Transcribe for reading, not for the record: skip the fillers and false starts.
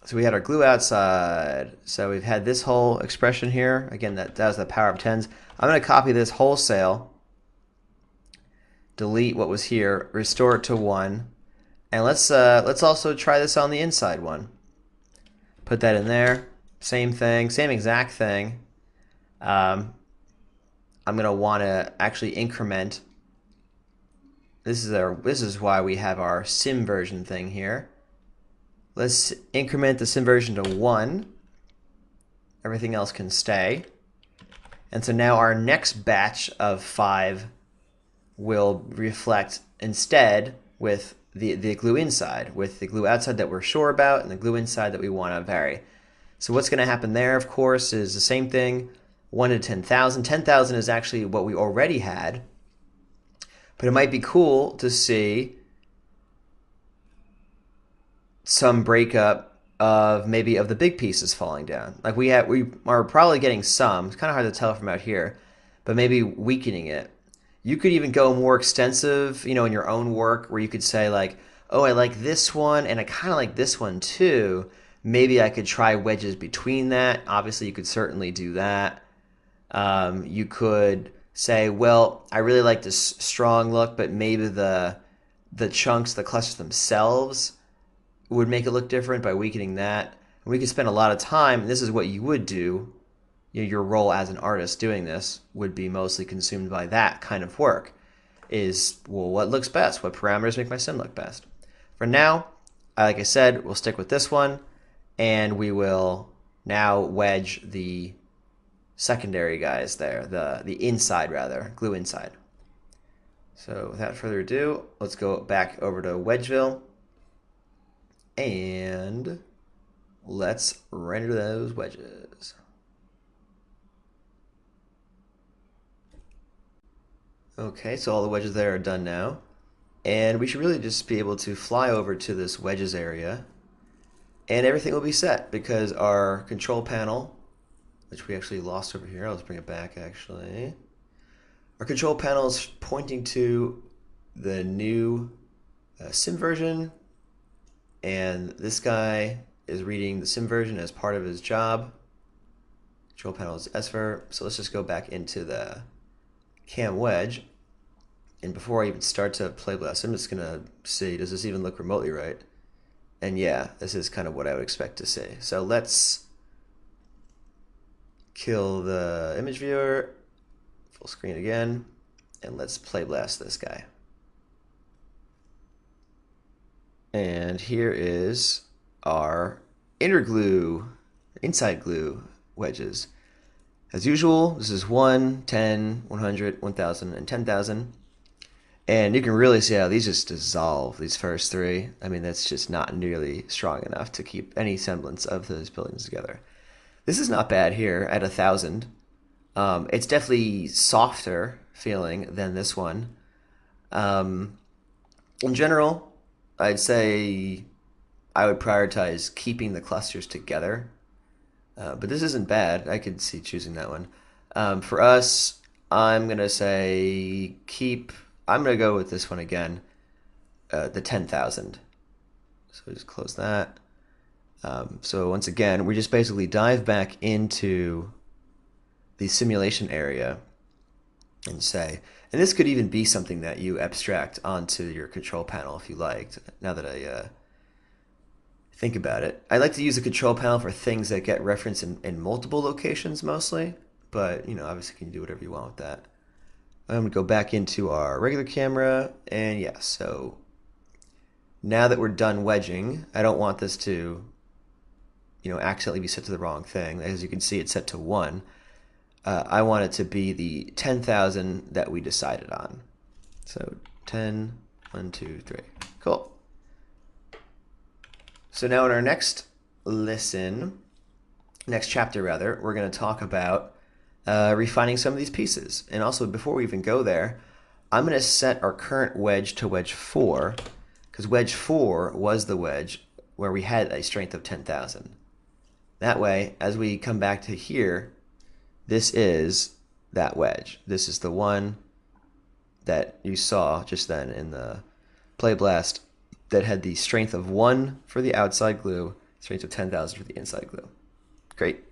So we had our glue outside. So we've had this whole expression here. Again, that was the power of tens. I'm going to copy this wholesale, delete what was here, restore it to 1. And let's also try this on the inside one. Put that in there. Same thing, same exact thing. Um, I'm going to want to actually increment. This is why we have our sim version thing here. Let's increment the sim version to 1. Everything else can stay. And so now our next batch of 5 will reflect instead with the glue inside, with the glue outside that we're sure about and the glue inside that we want to vary. So what's going to happen there, of course, is the same thing, 1 to 10,000. 10,000 is actually what we already had, but it might be cool to see some breakup of maybe of the big pieces falling down. Like we are probably getting some. It's kind of hard to tell from out here, but maybe weakening it. You could even go more extensive, in your own work where you could say like, "Oh, I like this one and I kind of like this one too. Maybe I could try wedges between that." Obviously, you could certainly do that. You could say, "Well, I really like this strong look, but maybe the chunks, the clusters themselves would make it look different by weakening that." And we could spend a lot of time, and this is what you would do. Your role as an artist doing this would be mostly consumed by that kind of work. Is, well, what looks best? What parameters make my sim look best? For now, like I said, we'll stick with this one, and we will now wedge the secondary guys there, the inside rather, glue inside. So without further ado, let's go back over to Wedgeville, and let's render those wedges. Okay, so all the wedges there are done now. And we should really just be able to fly over to this wedges area and everything will be set because our control panel, which we actually lost over here, let's bring it back actually. Our control panel is pointing to the new sim version, and this guy is reading the sim version as part of his job. Control panel is SVer, so let's just go back into the cam wedge. And before I even start to play blast, I'm just gonna see, does this even look remotely right? And yeah, this is kind of what I would expect to see. So let's kill the image viewer, full screen again, and let's play blast this guy. And here is our inner glue, inside glue wedges. As usual, this is 1, 10, 100, 1,000, and 10,000. And you can really see how these just dissolve, these first 3. I mean, that's just not nearly strong enough to keep any semblance of those buildings together. This is not bad here at 1,000. It's definitely softer feeling than this one. In general, I'd say I would prioritize keeping the clusters together. But this isn't bad. I could see choosing that one. For us, I'm going to say I'm going to go with this one again, the 10,000. So just close that. So once again, we just basically dive back into the simulation area and say, and this could even be something that you abstract onto your control panel if you liked, now that I think about it. I like to use a control panel for things that get referenced in multiple locations mostly, but obviously you can do whatever you want with that. I'm going to go back into our regular camera, and yeah, so now that we're done wedging, I don't want this to accidentally be set to the wrong thing. As you can see, it's set to 1. I want it to be the 10,000 that we decided on. So 10, 1, 2, 3. Cool. So now in our next chapter rather, we're going to talk about refining some of these pieces. And also, before we even go there, I'm going to set our current wedge to wedge 4, because wedge 4 was the wedge where we had a strength of 10,000. That way, as we come back to here, this is that wedge. This is the one that you saw just then in the play blast that had the strength of 1 for the outside glue Strength of 10,000 for the inside glue. Great.